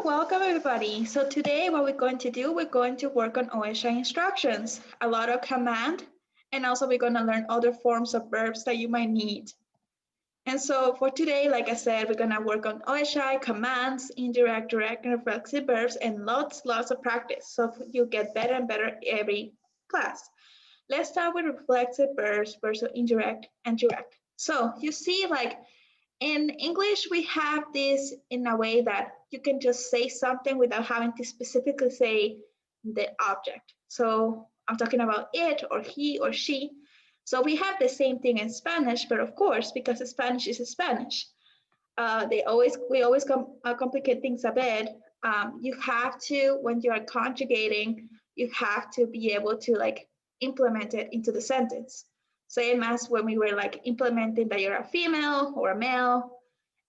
welcome everybody. So today what we're going to do, we're going to work on OHI instructions, a lot of command, and also we're going to learn other forms of verbs that you might need. And so for today, like I said, we're going to work on OHI, commands, indirect, direct, and reflexive verbs, and lots of practice. So you get better and better every class. Let's start with reflexive verbs versus indirect and direct. So you see, like, in English, we have this in a way that you can just say something without having to specifically say the object. So I'm talking about it or he or she. So we have the same thing in Spanish, but of course, because Spanish is Spanish, we always complicate things a bit. You have to, when you are conjugating, you have to be able to like implement it into the sentence. Same as when we were like implementing that you're a female or a male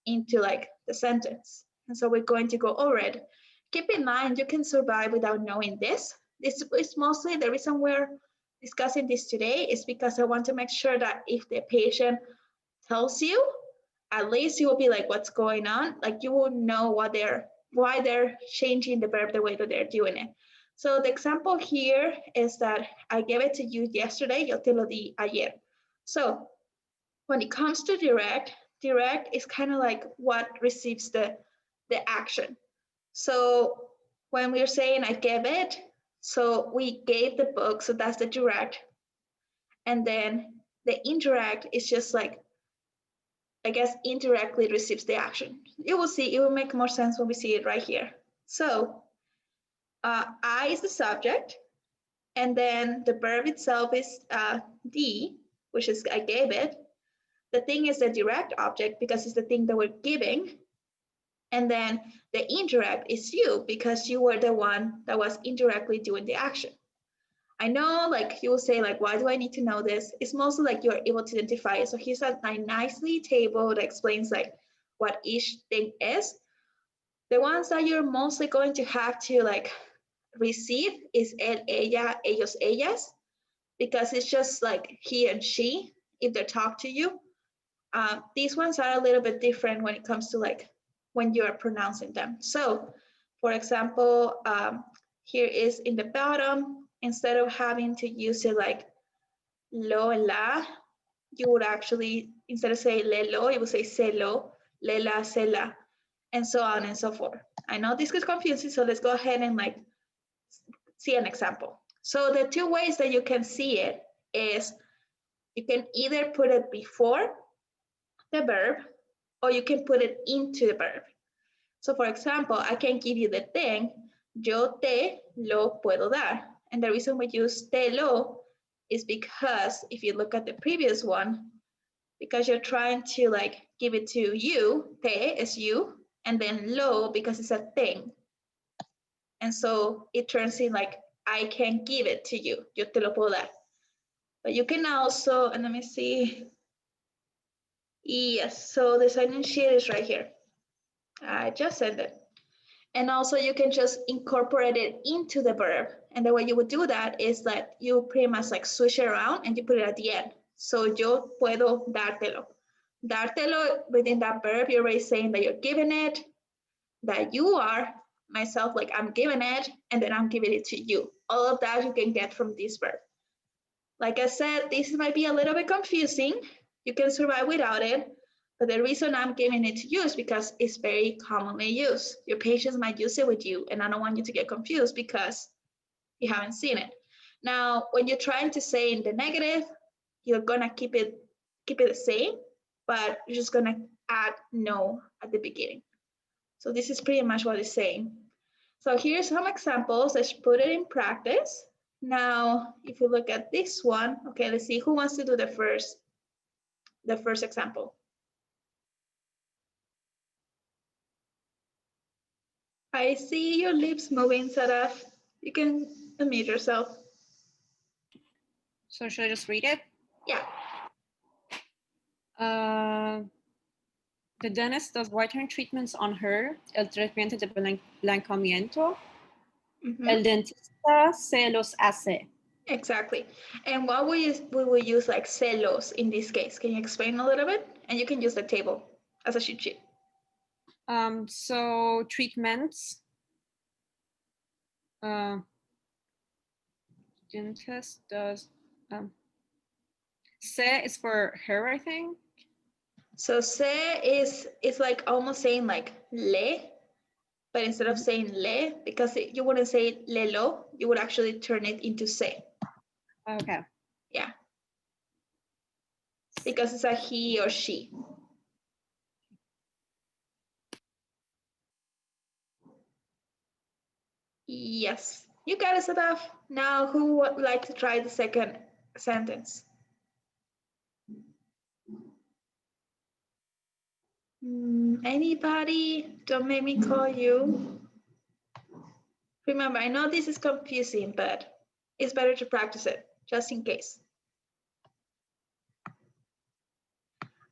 into like the sentence. And so we're going to go over it. Keep in mind, you can survive without knowing this. This is mostly the reason we're discussing this today is because I want to make sure that if the patient tells you, at least you will be like, what's going on? Like you will know why they're changing the verb the way that they're doing it. So the example here is that I gave it to you yesterday, yo te lo di ayer. So when it comes to direct is kind of like what receives the action. So when we're saying I gave it, so we gave the book, so that's the direct. And then the indirect is just like, I guess, indirectly receives the action. You will see, it will make more sense when we see it right here. So I is the subject, and then the verb itself is D, which is I gave it. The thing is the direct object because it's the thing that we're giving. And then the indirect is you because you were the one that was indirectly doing the action. I know, like you will say, like, why do I need to know this? It's mostly like you're able to identify it. So here's a nicely table that explains like what each thing is. The ones that you're mostly going to have to like receive is el, ella, ellos, ellas, because it's just like he and she if they talk to you. These ones are a little bit different when it comes to like when you are pronouncing them. So for example, here is in the bottom, instead of having to use it like lo and la, you would actually, instead of saying le lo, you would say se lo, le la, se la, and so on and so forth. I know this is confusing, so let's go ahead and like see an example. So the two ways that you can see it is you can either put it before the verb or you can put it into the verb. So for example, I can give you the thing, yo te lo puedo dar. And the reason we use te lo is because if you look at the previous one, because you're trying to like give it to you, te is you, and then lo because it's a thing. And so it turns in like, I can give it to you, yo te lo puedo dar. But you can also, and let me see. Yes, so the sign-in sheet is right here. I just sent it. And also you can just incorporate it into the verb. And the way you would do that is that you pretty much like switch it around and you put it at the end. So yo puedo dártelo. Dártelo within that verb, you're already saying that you're giving it, that you are, myself, like I'm giving it, and then I'm giving it to you. All of that you can get from this verb. Like I said, this might be a little bit confusing. You can survive without it, but the reason I'm giving it to you is because it's very commonly used. Your patients might use it with you, and I don't want you to get confused because you haven't seen it. Now, when you're trying to say in the negative, you're gonna keep it the same, but you're just gonna add no at the beginning. So this is pretty much what it's saying. So here's some examples. Let's put it in practice. Now, if you look at this one, okay, let's see who wants to do the first example. I see your lips moving, Saraf. You can unmute yourself. So should I just read it? Yeah. The dentist does whitening treatments on her. El tratamiento de blancamiento. El dentista se los hace. Exactly. And what we will use like celos in this case. Can you explain a little bit? And you can use the table as a cheat sheet. So treatments Dientes does. Se is for her, I think. So se is like almost saying like le, but instead of saying le, because you wouldn't say lelo, you would actually turn it into se. Okay. Yeah. Because it's a he or she. Yes, you got it, Sadaf. Now, who would like to try the second sentence? Anybody? Don't make me call you. Remember, I know this is confusing, but it's better to practice it, just in case.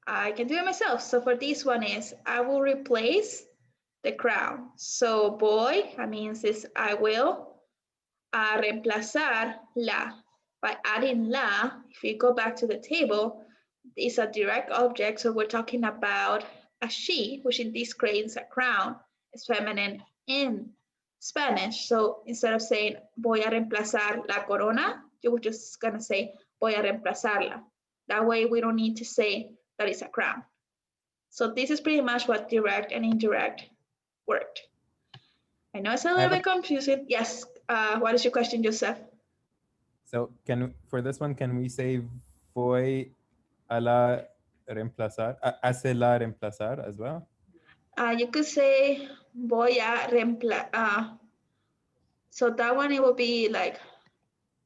I can do it myself. So for this one is, I will replace the crown. So voy, that means is I will reemplazar la. By adding la, if you go back to the table, it's a direct object. So we're talking about a she, which in this case is a crown, is feminine in Spanish. So instead of saying voy a reemplazar la corona, you were just gonna say voy a reemplazarla. That way we don't need to say that it's a crown. So this is pretty much what direct and indirect worked. I know it's a little bit confusing. Yes, what is your question, Joseph? So for this one, can we say voy a la reemplazar, hace la reemplazar as well? You could say voy a reemplazar. So that one, it will be like,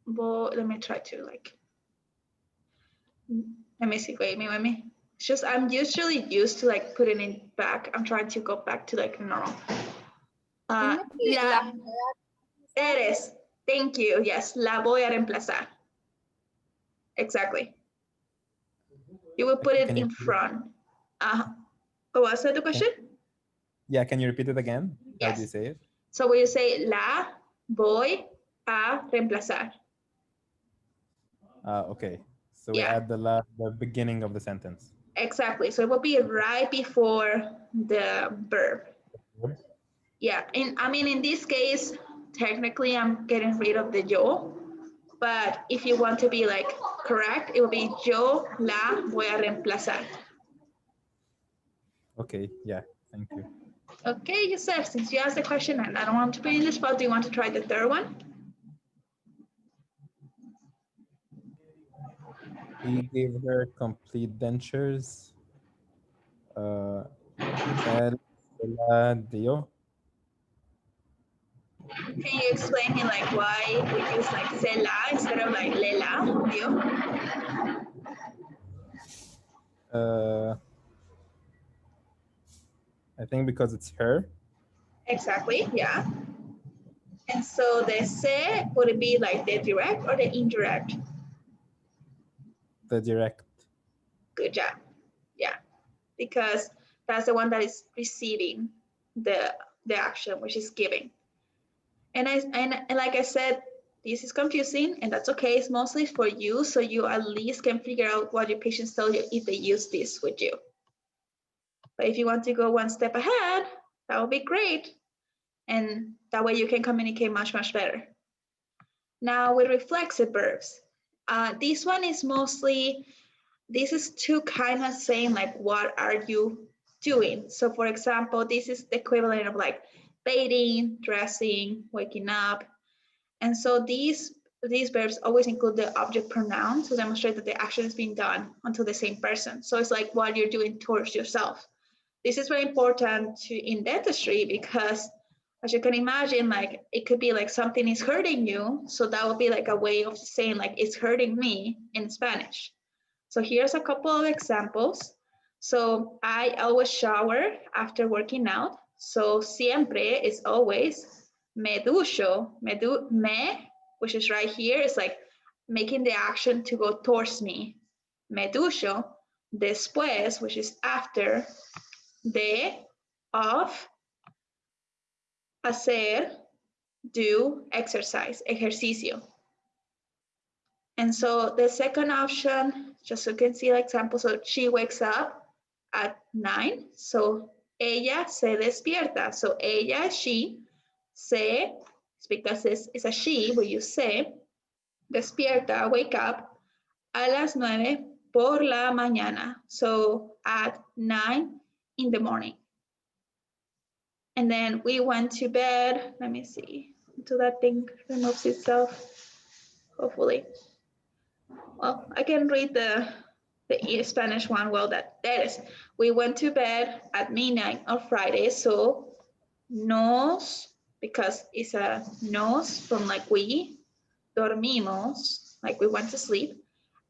let me try to like, let me see, wait, let me. It's just, I'm usually used to like putting it back. I'm trying to go back to like normal. Eres, thank you. Yes, la voy a reemplazar. Exactly. You will put it in front. What's the question? Yeah, can you repeat it again? Yes. How do you say it? So we say la voy a reemplazar. Okay. So we add the beginning of the sentence. Exactly. So it will be right before the verb. Yeah. And I mean, in this case, technically I'm getting rid of the yo. But if you want to be like correct, it will be yo la voy a reemplazar. Okay. Yeah. Thank you. Okay, Yusef, since you asked the question and I don't want to put you in the spot, do you want to try the third one? He gave her complete dentures. Él se la dio. Can you explain me like why we use like se la instead of like le la, dio? I think because it's her. Exactly, yeah. And so the se, would it be like the direct or the indirect? The direct. Good job. Yeah, because that's the one that is preceding the action, which is giving. And like I said, this is confusing, and that's okay. It's mostly for you, so you at least can figure out what your patients tell you if they use this with you. But if you want to go one step ahead, that would be great. And that way you can communicate much, much better. Now with reflexive verbs, this one is mostly, this is to kind of saying like, what are you doing? So for example, this is the equivalent of like bathing, dressing, waking up. And so these verbs always include the object pronoun to demonstrate that the action is being done onto the same person. So it's like what you're doing towards yourself. This is very important in dentistry because, as you can imagine, like it could be like something is hurting you. So that would be like a way of saying like it's hurting me in Spanish. So here's a couple of examples. So I always shower after working out. So siempre is always. Me ducho, me, which is right here, is like making the action to go towards me. Me ducho. Después, which is after. De, of. Hacer, do, exercise, ejercicio. And so the second option, just so you can see an example, so she wakes up at 9. So ella se despierta. So ella, she, se It's because it's a she, we use se. Despierta, wake up, a las 9 por la mañana. So at 9 in the morning. And then we went to bed. Let me see until that thing removes itself, hopefully. Well, I can read the Spanish one. Well, that is. We went to bed at midnight on Friday. So nos, because it's a nos from like we, dormimos, like we went to sleep,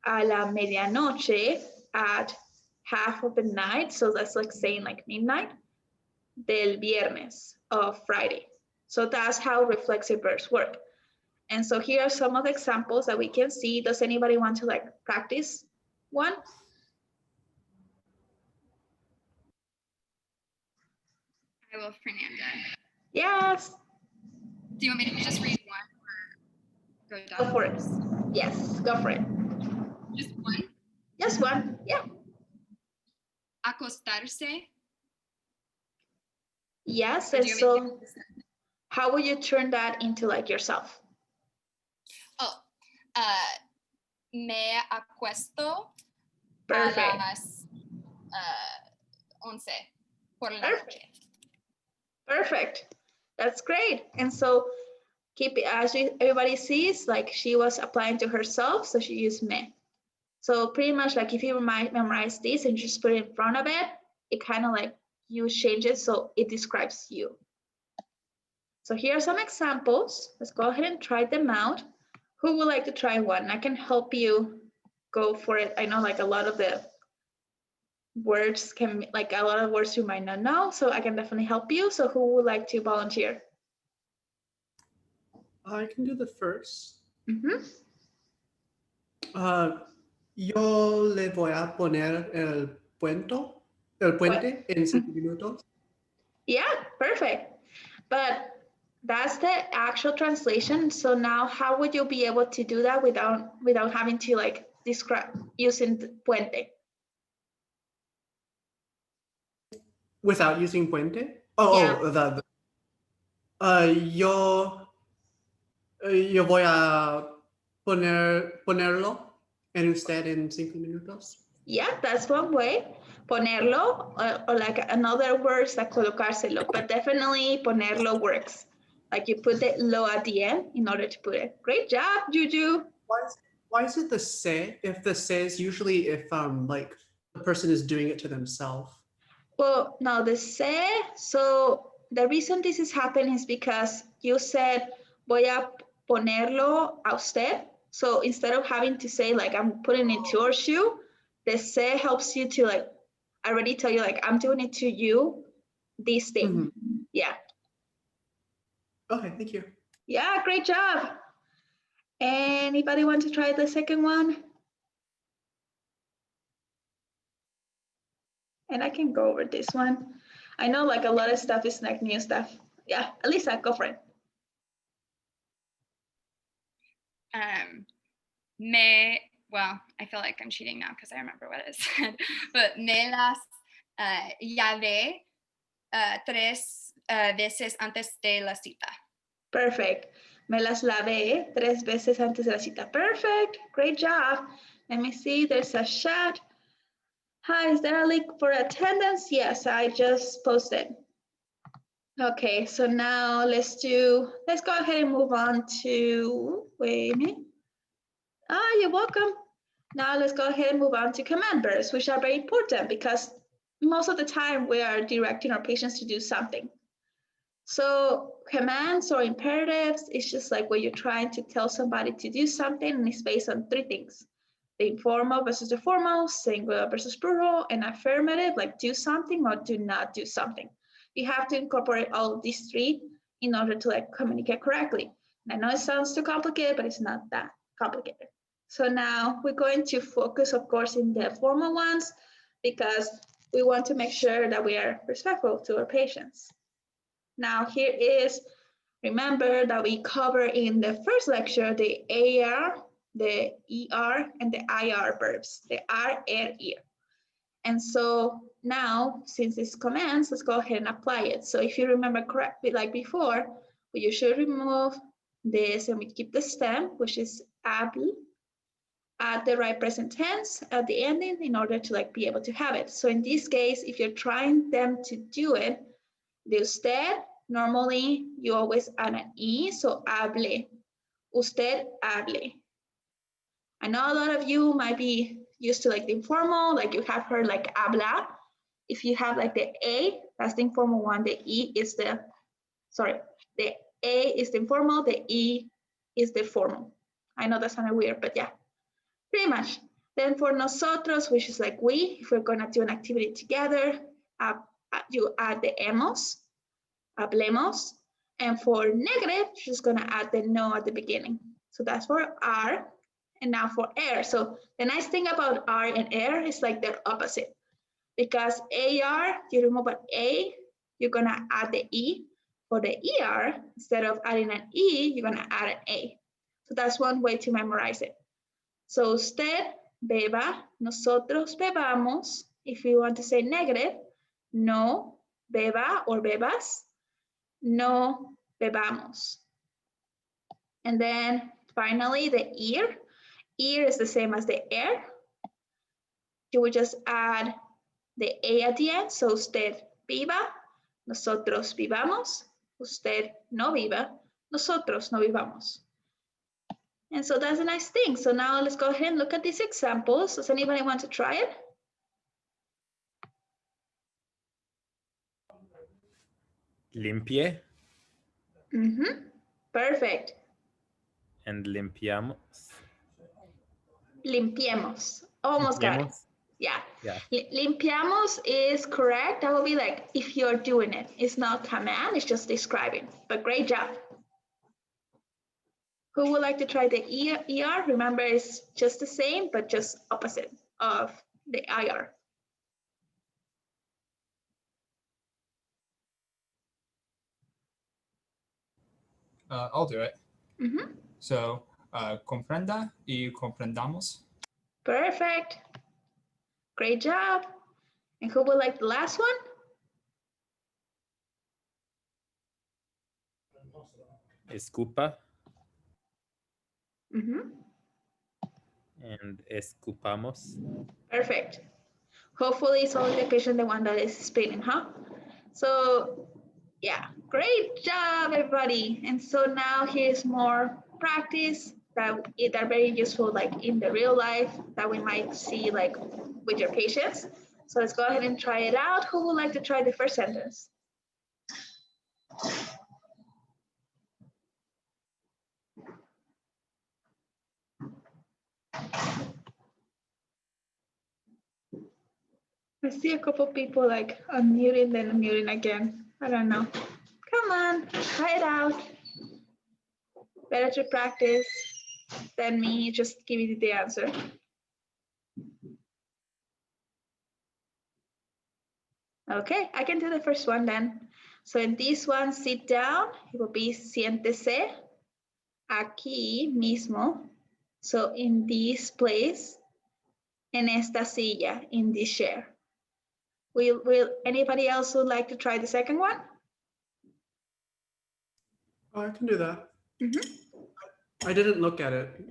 a la medianoche, at half of the night. So that's like saying like midnight, del viernes, of Friday. So that's how reflexive verbs work. And so here are some of the examples that we can see. Does anybody want to like practice one? I will, Fernanda. Yes. Do you want me to just read one or go down? Go for it. Yes, go for it. Just one? Just one, yeah. Acostarse. Yes, Do and you want me so to- how would you turn that into like yourself? Oh, me acuesto Perfect. a las 11 por la noche. Perfect. That's great. And so keep it as everybody sees, like she was applying to herself, so she used me. So pretty much like if you memorize this and just put it in front of it, it kind of like you change it so it describes you. So here are some examples. Let's go ahead and try them out. Who would like to try one? I can help you go for it. I know like a lot of the words can, like a lot of words you might not know, so I can definitely help you. So who would like to volunteer? I can do the first. Mm-hmm. Yo le voy a poner el puente en 5 minutos. Yeah, perfect. But that's the actual translation. So now how would you be able to do that without having to like describe using the puente? Without using puente? Yo voy a ponerlo en usted en 5 minutos. Yeah, that's one way. Ponerlo, or like another word like colocárselo, but definitely ponerlo works. Like you put the lo at the end in order to put it. Great job, Juju. Why is it the se? If the se is usually if like the person is doing it to themselves. Well, no, the se, so the reason this is happening is because you said voy a ponerlo a usted. So instead of having to say like I'm putting it to your shoe, the se helps you to like already tell you like I'm doing it to you, this thing. Mm-hmm. Yeah. Okay, thank you. Yeah, great job. Anybody want to try the second one? And I can go over this one. I know like a lot of stuff is like new stuff. Yeah, Elisa, go for it. Well, I feel like I'm cheating now because I remember what it said, but me las lavé 3 veces antes de la cita. Perfect. Me las lavé 3 veces antes de la cita. Perfect. Great job. Let me see. There's a chat. Hi, is there a link for attendance? Yes, I just posted. Okay, so now let's go ahead and move on to, wait a minute. You're welcome. Now let's go ahead and move on to command verbs, which are very important because most of the time we are directing our patients to do something. So commands or imperatives is just like when you're trying to tell somebody to do something, and it's based on 3 things: the informal versus the formal, singular versus plural, and affirmative, like do something or do not do something. You have to incorporate all of these 3 in order to like communicate correctly. And I know it sounds too complicated, but it's not that complicated. So now we're going to focus, of course, in the formal ones because we want to make sure that we are respectful to our patients. Now here is, remember that we cover in the first lecture the AR, the ER, and the IR verbs, the R, ER. And so now, since it's commands, let's go ahead and apply it. So if you remember correctly, like before, you should remove this and we keep the stem, which is hable, add the right present tense at the ending in order to like be able to have it. So in this case, if you're trying them to do it, de usted, normally you always add an E, so hable, usted hable. I know a lot of you might be used to like the informal, like you have heard like habla. If you have like the A, that's the informal one, the E is the, sorry, the A is the informal, the E is the formal. I know that sounded weird, but yeah, pretty much. Then for nosotros, which is like we, if we're gonna do an activity together, you add the hemos, hablemos, and for negative, you're just gonna add the no at the beginning. So that's for are, and now for air. So the nice thing about are and air is like they're opposite. Because AR, you remove an A, you're gonna add the E. For the ER, instead of adding an E, you're gonna add an A. So that's one way to memorize it. So usted beba, nosotros bebamos. If you want to say negative, no beba or bebas, no bebamos. And then finally the ear. Ear is the same as the air. You would just add the A at the end, so usted viva, nosotros vivamos, usted no viva, nosotros no vivamos. And so that's a nice thing. So now let's go ahead and look at these examples. Does anybody want to try it? Limpie Perfect. and limpiamos. Limpiemos. Almost got it. Limpiemos. Yeah. Yeah. Limpiamos is correct. That will be like if you're doing it. It's not command, it's just describing. But great job. Who would like to try the ER? Remember, it's just the same, but just opposite of the IR. I'll do it. Mm-hmm. So, comprenda y comprendamos. Perfect. Great job. And who would like the last one? Escupa Mm-hmm. and escupamos. Perfect. Hopefully it's only the patient, the one that is spinning, huh? So yeah, great job, everybody. And so now here's more practice that are very useful like in the real life that we might see like with your patients. So let's go ahead and try it out. Who would like to try the first sentence? I see a couple people like unmuting, then unmuting again. I don't know. Come on, try it out. Better to practice than me just giving you the answer. Okay, I can do the first one then. So in this one, sit down, it will be siéntese aquí mismo. So in this place, en esta silla, in this chair. Will anybody else would like to try the second one? Oh, I can do that. Mm-hmm. I didn't look at it.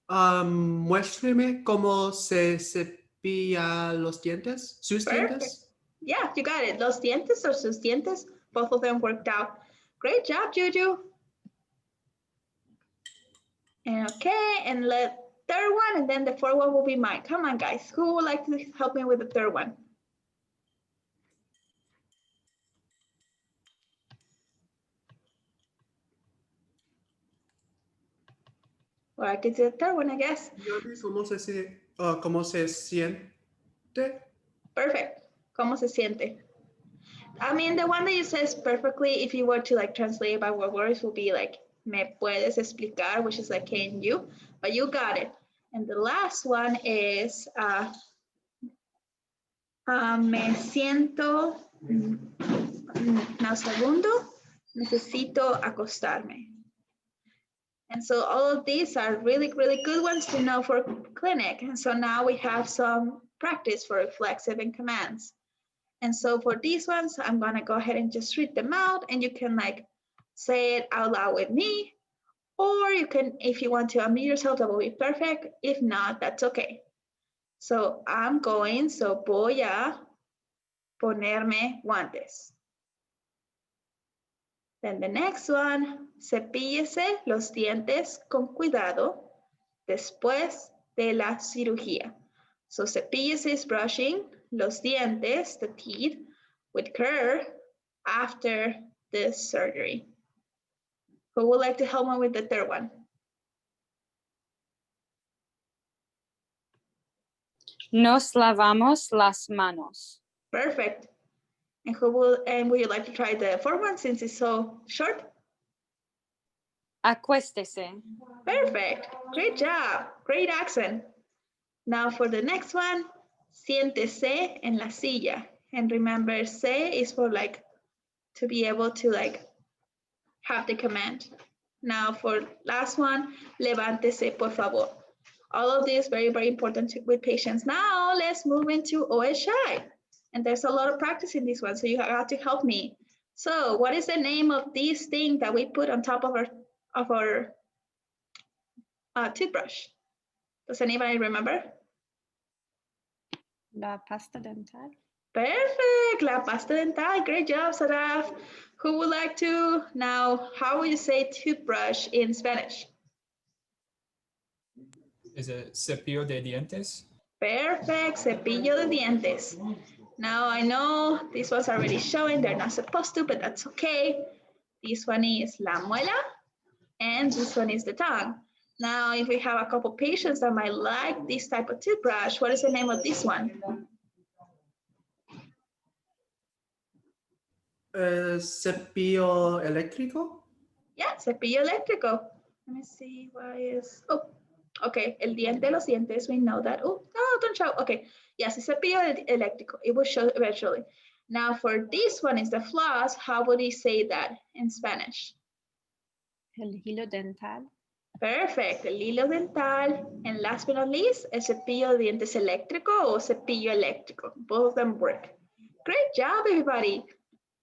Muéstreme cómo se cepilla los dientes. Sus Perfect. dientes. Yeah, you got it. Los dientes or sus dientes, both of them worked out. Great job, Juju. Okay, and third one, and then the fourth one will be mine. Come on, guys. Who would like to help me with the third one? Well, I could do the third one, I guess. ¿Cómo se siente? Perfect. ¿Cómo se siente? I mean, the one that you says perfectly, if you were to like translate by what words, would be like, me puedes explicar, which is like, can you? But you got it. And the last one is, me siento, nauseabundo, necesito acostarme. And so all of these are really, really good ones to know for clinic. And so now we have some practice for reflexive and commands. And so for these ones, I'm gonna go ahead and just read them out, and you can like say it out loud with me, or you can, if you want to unmute yourself, that will be perfect. If not, that's okay. So I'm going, so voy a ponerme guantes. Then the next one, cepíllese los dientes con cuidado después de la cirugía. So cepíllese is brushing los dientes, the teeth, with care after the surgery. Who would like to help me with the third one? Nos lavamos las manos. Perfect. And would you like to try the fourth one since it's so short? Acuéstese. Perfect. Great job. Great accent. Now for the next one, siéntese en la silla. And remember, se is for like to be able to like have the command. Now for last one, levántese por favor. All of this very, very important with patients. Now let's move into OHI. And there's a lot of practice in this one, so you have to help me. So what is the name of this thing that we put on top of our toothbrush? Does anybody remember? La pasta dental. Perfect, la pasta dental. Great job, Saraf. Who would like to? Now, how would you say toothbrush in Spanish? Is it cepillo de dientes? Perfect, cepillo de dientes. Now I know this was already showing, they're not supposed to, but that's okay. This one is la muela, and this one is the tongue. Now, if we have a couple patients that might like this type of toothbrush, what is the name of this one? Cepillo eléctrico? Yeah, cepillo eléctrico. Let me see, why is, oh, okay, el diente de los dientes, we know that. Oh, no, don't show, okay. Yes, it's cepillo eléctrico, it will show eventually. Now for this one is the floss, how would you say that in Spanish? El hilo dental. Perfect, el hilo dental. And last but not least, el cepillo de dientes eléctrico o cepillo eléctrico. Both of them work. Great job, everybody.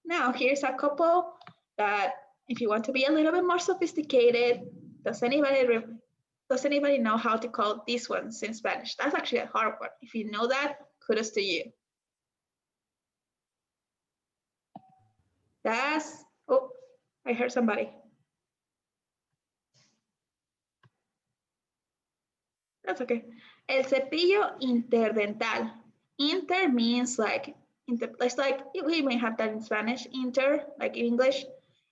Now, here's a couple that if you want to be a little bit more sophisticated, does anybody know how to call these ones in Spanish? That's actually a hard one. If you know that, kudos to you. That's, oh, I heard somebody. That's okay. El cepillo interdental. Inter means like, it's like, we may have that in Spanish, inter, like in English,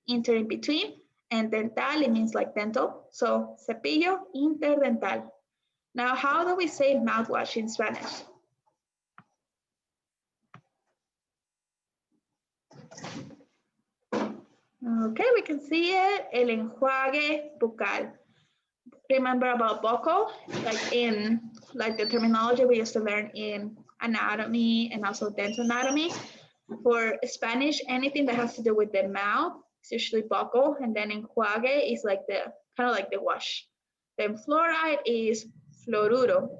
inter in between, and dental, it means like dental. So cepillo interdental. Now, how do we say mouthwash in Spanish? Okay, we can see it, el enjuague bucal. Remember about buccal, like the terminology we used to learn in anatomy and also dental anatomy. For Spanish, anything that has to do with the mouth is usually buccal, and then enjuague is like the kind of like the wash. Then fluoride is fluoruro.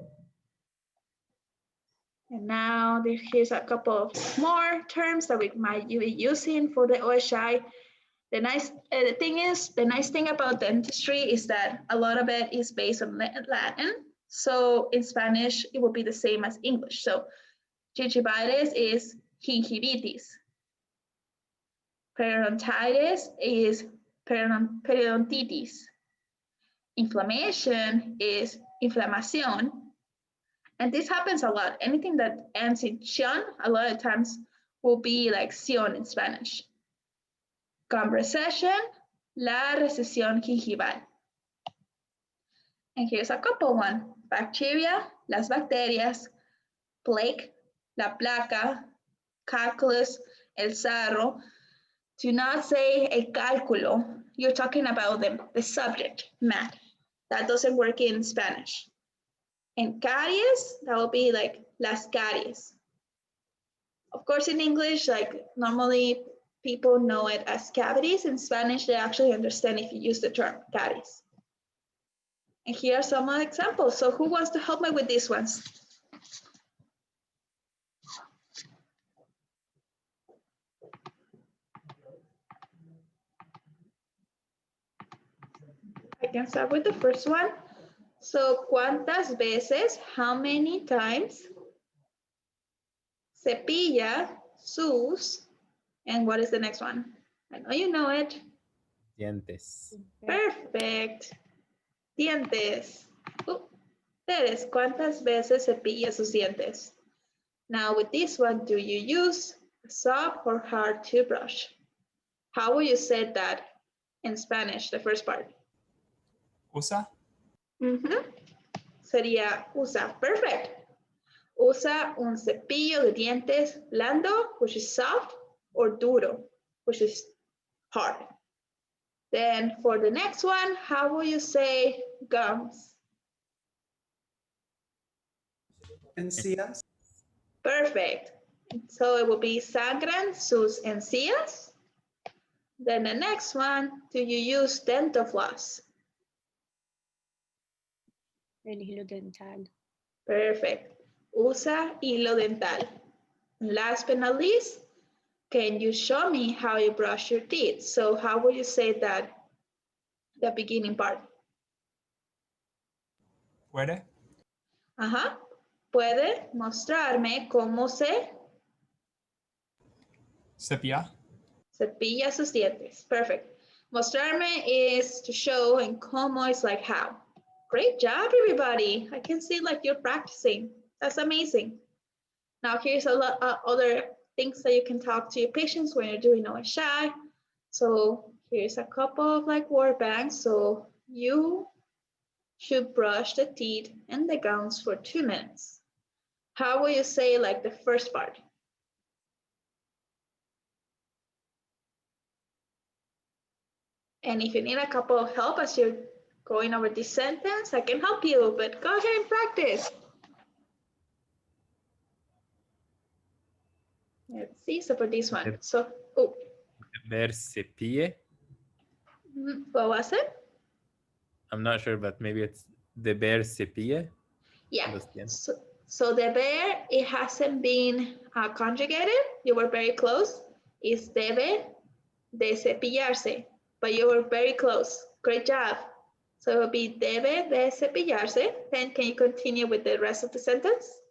And now here's a couple of more terms that we might be using for the OHI. The nice thing about dentistry is that a lot of it is based on Latin. So in Spanish, it will be the same as English. So gingivitis is gingivitis. Periodontitis is periodontitis. Inflammation is inflamación. And this happens a lot. Anything that ends in tion, a lot of times will be like ción in Spanish. Gum recession, la recesión gingival. And here's a couple one. Bacteria, las bacterias. Plaque, la placa. Calculus, el sarro. Do not say el cálculo. You're talking about the subject, math. That doesn't work in Spanish. And caries, that will be like las caries. Of course, in English, like normally people know it as cavities. In Spanish, they actually understand if you use the term caries. And here are some examples. So who wants to help me with these ones? can start with the first one. So, ¿cuántas veces? How many times? Cepilla sus. And what is the next one? I know you know it. Dientes. Perfect. Dientes. Teres, ¿cuántas veces cepilla sus dientes? Now with this one, do you use a soft or hard toothbrush? How will you say that in Spanish, the first part? Usa. Sería usa. Perfect. Usa un cepillo de dientes blando, which is soft, or duro, which is hard. Then for the next one, how will you say gums? Encías. Perfect. So it will be sangran sus encías. Then the next one, do you use dental floss? El hilo dental. Perfect. Usa hilo dental. Last but not least, can you show me how you brush your teeth? So how will you say that, the beginning part? Puede. ¿Puede mostrarme cómo se Cepilla. cepilla sus dientes? Perfect. Mostrarme is to show, and cómo is like how. Great job, everybody. I can see like you're practicing. That's amazing. Now here's a lot of other things that you can talk to your patients when you're doing OHI. So here's a couple of like word banks. So you should brush the teeth and the gums for 2 minutes. How will you say like the first part? And if you need a couple of help as you're going over this sentence, I can help you, but go ahead and practice. Let's see, so for this one, so, Ver cepille. what was it? I'm not sure, but maybe it's deber cepille. Yeah, Los dientes. so deber, it hasn't been conjugated. You were very close. It's debe de cepillarse, but you were very close. Great job. So it will be debe de cepillarse. Then can you continue with the rest of the sentence?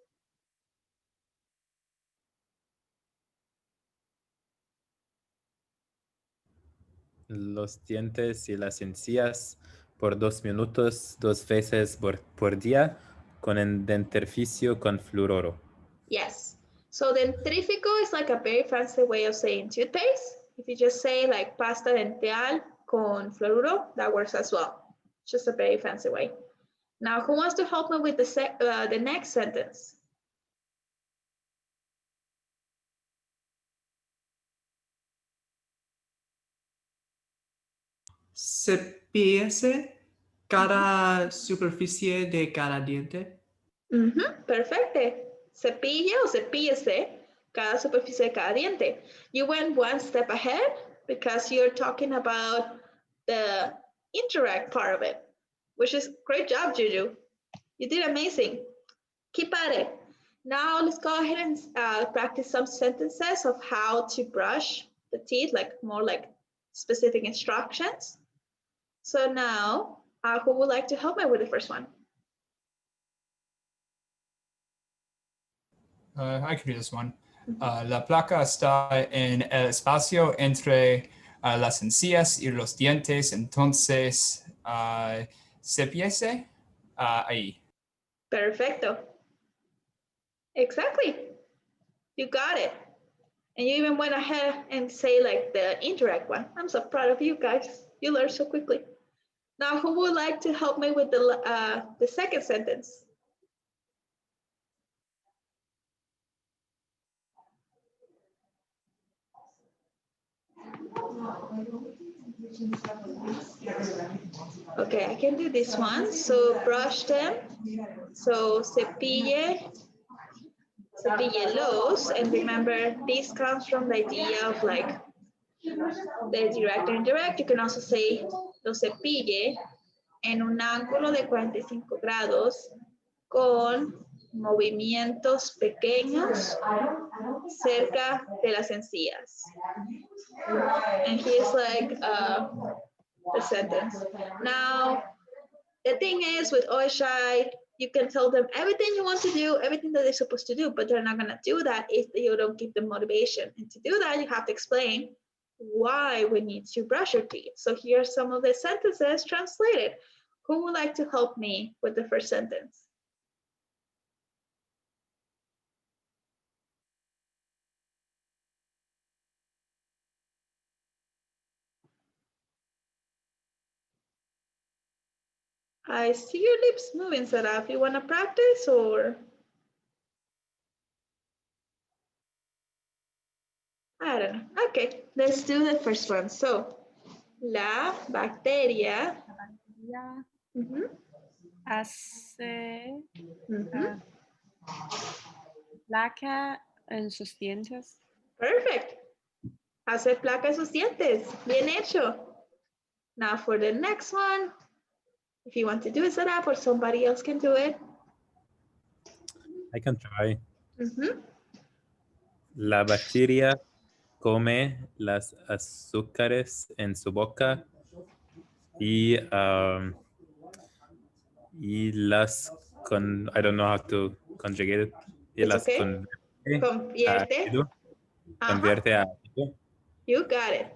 Los dientes y las encías por 2 minutos, 2 veces por día, con el dentifricio con fluoruro. Yes. So dentífrico is like a very fancy way of saying toothpaste. If you just say like pasta dental con fluoruro, that works as well. Just a very fancy way. Now, who wants to help me with the next sentence? Cepíllese cada superficie de cada diente. Perfecto. Cepilla o cepíllese cada superficie de cada diente. You went one step ahead because you're talking about the indirect part of it, which is great job, Juju. You did amazing. Keep at it. Now let's go ahead and practice some sentences of how to brush the teeth, like more like specific instructions. So now, who would like to help me with the first one? I can do this one. La placa está en el espacio entre las encías y los dientes, entonces cepíllese ahí. Perfecto. Exactly. You got it. And you even went ahead and say like the indirect one. I'm so proud of you guys. You learned so quickly. Now, who would like to help me with the second sentence? Okay, I can do this one. So brush them. So cepillelos. And remember, this comes from the idea of like the direct and indirect. You can also say lo cepille en un ángulo de 45 grados con movimientos pequeños cerca de las encías. And here's like the the sentence. Now, the thing is with OHI, you can tell them everything you want to do, everything that they're supposed to do, but they're not going to do that if you don't give them motivation. And to do that, you have to explain why we need to brush your teeth. So here are some of the sentences translated. Who would like to help me with the first sentence? I see your lips moving, Sarah. You want to practice or? I don't know. Okay, let's do the first one. So, la bacteria. Ya Mhm, hace mhm. placa en sus dientes. Perfect. Hace placa en sus dientes. Bien hecho. Now for the next one, if you want to do it, Sarah, or somebody else can do it. I can try. Mhm. La bacteria come las azúcares en su boca y las I don't know how to conjugate it. Y It's las okay. Convierte. convierte a hilo. You got it.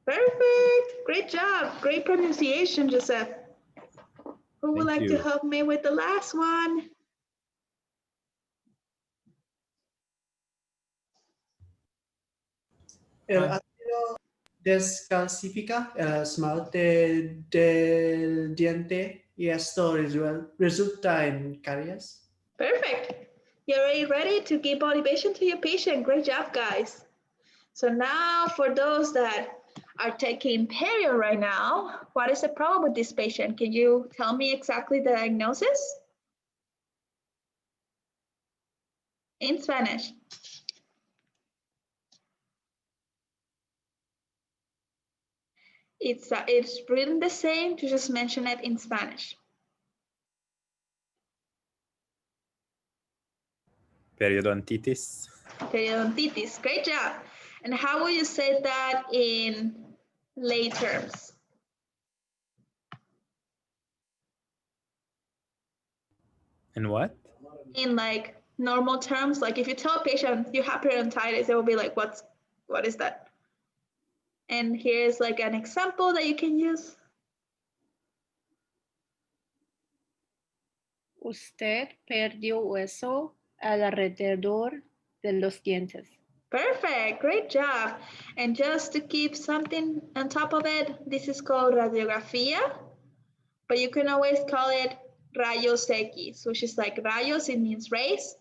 Perfect. Great job. Great pronunciation, Joseph. Who would Thank like you. to help me with the last one? El ácido descalcifica el esmalte del diente y esto resulta en caries. Perfect. You're already ready to give motivation to your patient. Great job, guys. So now for those that are taking perio right now, what is the problem with this patient? Can you tell me exactly the diagnosis? In Spanish. It's written the same, to just mention it in Spanish. Periodontitis. Periodontitis, great job. And how will you say that in lay terms? And what? In like normal terms, like if you tell a patient you have periodontitis, they will be like, what is that? And here's like an example that you can use. Usted perdió hueso alrededor de los dientes. Perfect, great job. And just to keep something on top of it, this is called radiografia, but you can always call it rayos X, which is like rayos, it means rays,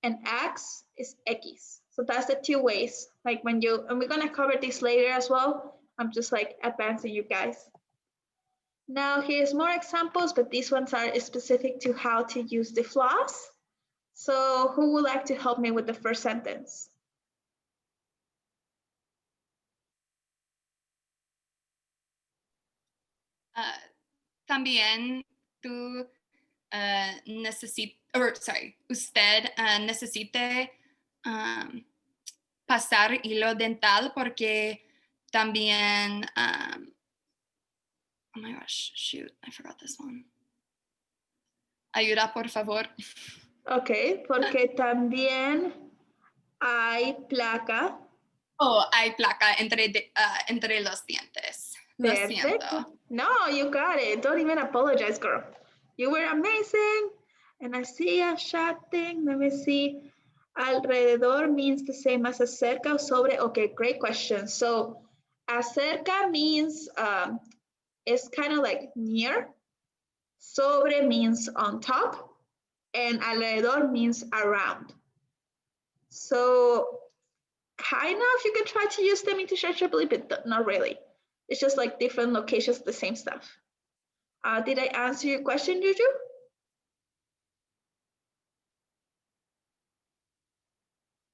and X is X. So that's the two ways. Like when you, and we're gonna cover this later as well. I'm just like advancing you guys. Now here's more examples, but these ones are specific to how to use the floss. So who would like to help me with the first sentence? También tú usted necesite pasar hilo dental porque también, oh my gosh, shoot, I forgot this one. Ayuda, por favor. Ok, porque también hay placa. Oh, hay placa entre los dientes. Lo Perfect. siento. No, you got it. Don't even apologize, girl. You were amazing. And I see a chat thing. Let me see. Alrededor means the same as acerca or sobre. Okay, great question. So acerca means it's kind of like near. Sobre means on top. And alrededor means around. So kind of you can try to use them interchangeably, but not really. It's just like different locations of the same stuff. Did I answer your question, Juju?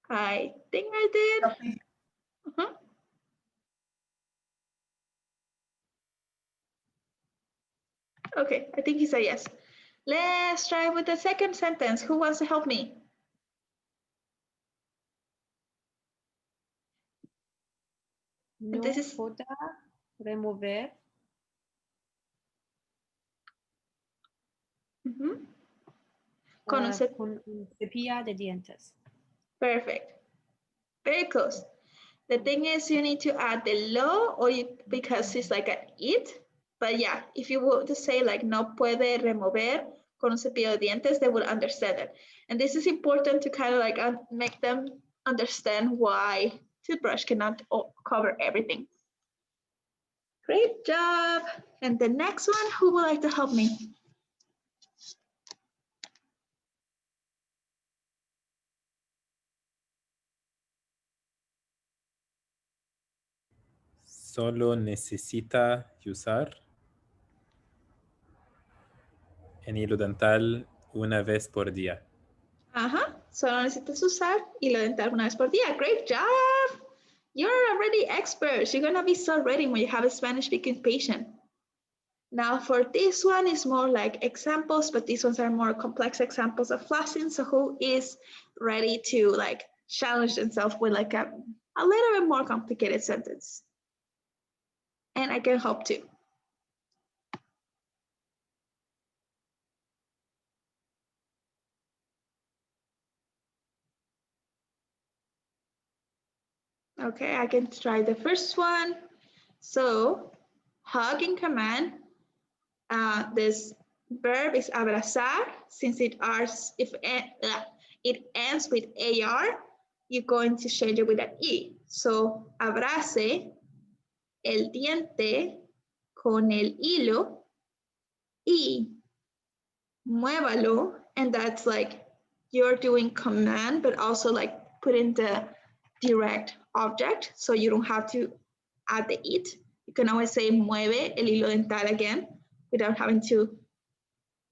I think I did. Okay, I think he said yes. Let's try with the second sentence. Who wants to help me? No This is podrá remover Con un con un cepillo de dientes. Perfect. Very close. The thing is, you need to add the lo, or because it's like an it. But yeah, if you were to say like no puede remover con un cepillo de dientes, they would understand it. And this is important to kind of like make them understand why toothbrush cannot cover everything. Great job. And the next one, who would like to help me? Solo necesita usar el hilo dental una vez por día. Ajá, solo necesitas usar hilo dental una vez por día. Great job. You're already experts. You're gonna be so ready when you have a Spanish-speaking patient. Now for this one, it's more like examples, but these ones are more complex examples of flossing. So who is ready to like challenge themselves with like a little bit more complicated sentence? And I can help too. Okay, I can try the first one. So hug in command. This verb is abrazar. Since it ends with AR, you're going to change it with an E. So abrace el diente con el hilo y muévalo. And that's like you're doing command, but also like put in the direct object. So you don't have to add the it. You can always say mueve el hilo dental again without having to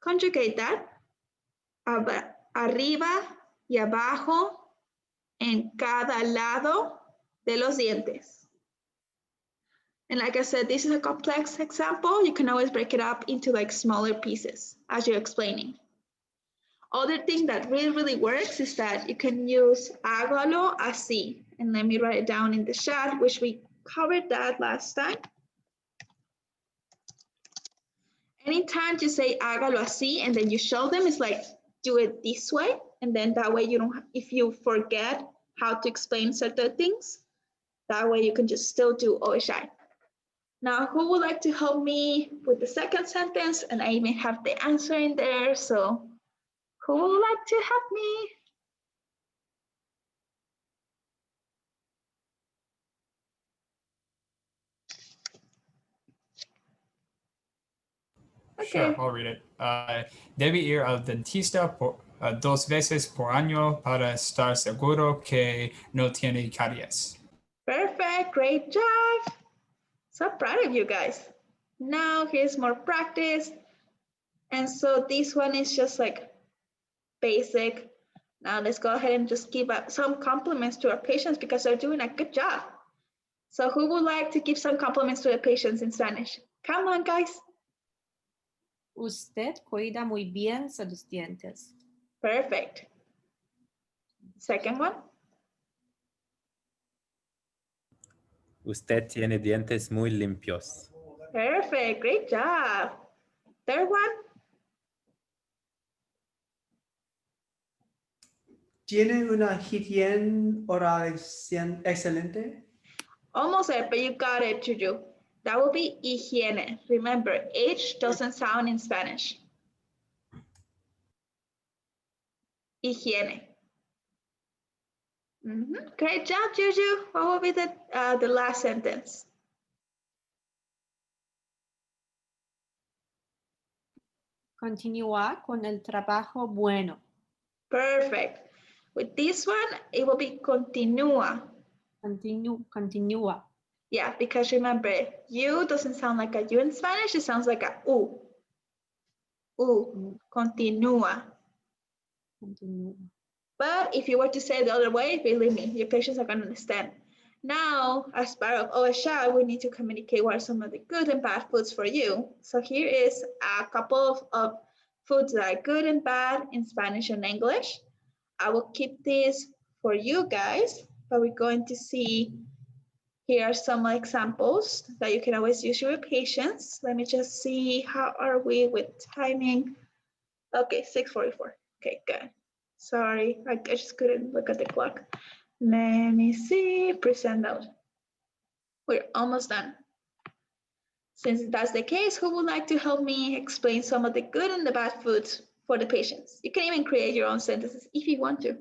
conjugate that. Arriba y abajo en cada lado de los dientes. And like I said, this is a complex example. You can always break it up into like smaller pieces as you're explaining. Other thing that really works is that you can use hágalo así. And let me write it down in the chat, which we covered that last time. Anytime you say hágalo así and then you show them, it's like do it this way. And then that way you don't, if you forget how to explain certain things, that way you can just still do OHI. Now, who would like to help me with the second sentence? And I may have the answer in there. So who would like to help me? Okay. Sure, I'll read it. Debe ir al dentista dos veces por año para estar seguro que no tiene caries. Perfect, great job. So proud of you guys. Now here's more practice. And so this one is just like basic. Now let's go ahead and just give some compliments to our patients because they're doing a good job. So who would like to give some compliments to the patients in Spanish? Come on, guys. Usted cuida muy bien sus dientes. Perfect. Second one. Usted tiene dientes muy limpios. Perfect, great job. Third one. ¿Tiene una higiene oral excelente? Almost there, but you got it, Juju. That will be higiene. Remember, H doesn't sound in Spanish. Higiene. Great job, Juju. What will be the last sentence? Continúa con el trabajo bueno. Perfect. With this one, it will be continúa. Continúa. Yeah, because remember, U doesn't sound like a U in Spanish, it sounds like a U. Continúa. Continúa. But if you were to say it the other way, believe me, your patients are going to understand. Now, as part of OHI, we need to communicate what are some of the good and bad foods for you. So here is a couple of foods that are good and bad in Spanish and English. I will keep this for you guys, but we're going to see, here are some examples that you can always use your patients. Let me just see, how are we with timing? Okay, 6:44. Okay, good. Sorry, I just couldn't look at the clock. Let me see, present those. We're almost done. Since that's the case, who would like to help me explain some of the good and the bad foods for the patients? You can even create your own sentences if you want to.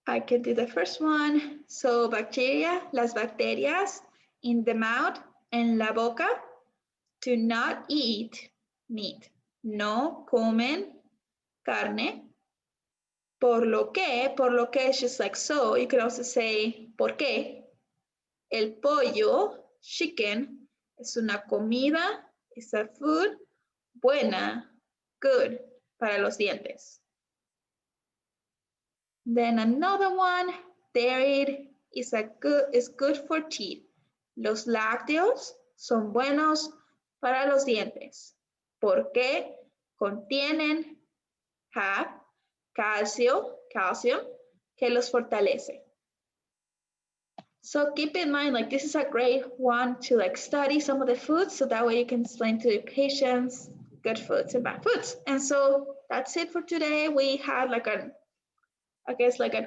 I can do the first one. So bacteria, las bacterias in the mouth and la boca do not eat meat. No comen carne. Por lo que is just like so. You could also say porque. El pollo, chicken, es una comida, is a food, buena, good, para los dientes. Then another one, dairy is good for teeth. Los lácteos son buenos para los dientes. Porque contienen calcium, que los fortalece. So keep in mind, like this is a great one to like study some of the foods, so that way you can explain to your patients good foods and bad foods. And so that's it for today. We had like an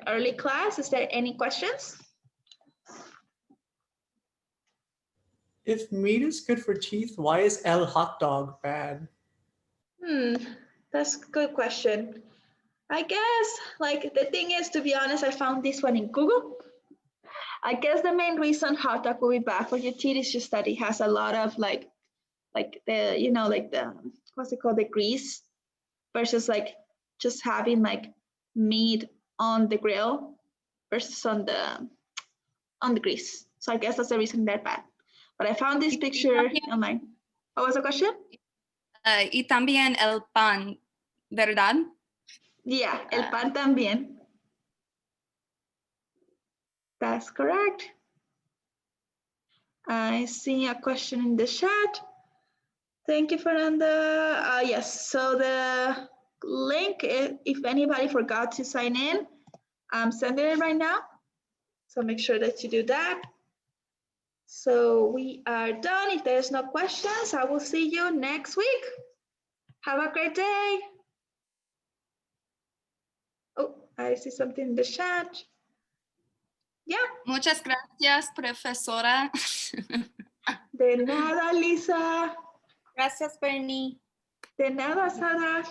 early class. Is there any questions? If meat is good for teeth, why is el hot dog bad? That's a good question. I guess like the thing is, to be honest, I found this one in Google. I guess the main reason hot dog will be bad for your teeth is just that it has a lot of like the, you know, like the, what's it called, the grease, versus like just having like meat on the grill versus on the grease. So I guess that's the reason they're bad. But I found this picture online. What was the question? Y también el pan, ¿verdad? Yeah, el pan también. That's correct. I see a question in the chat. Thank you, Fernanda. Yes, so the link, if anybody forgot to sign in, I'm sending it right now. So make sure that you do that. So we are done. If there's no questions, I will see you next week. Have a great day. Oh, I see something in the chat. Yeah. Muchas gracias, profesora. De nada, Lisa. Gracias, Bernie. De nada, Sara.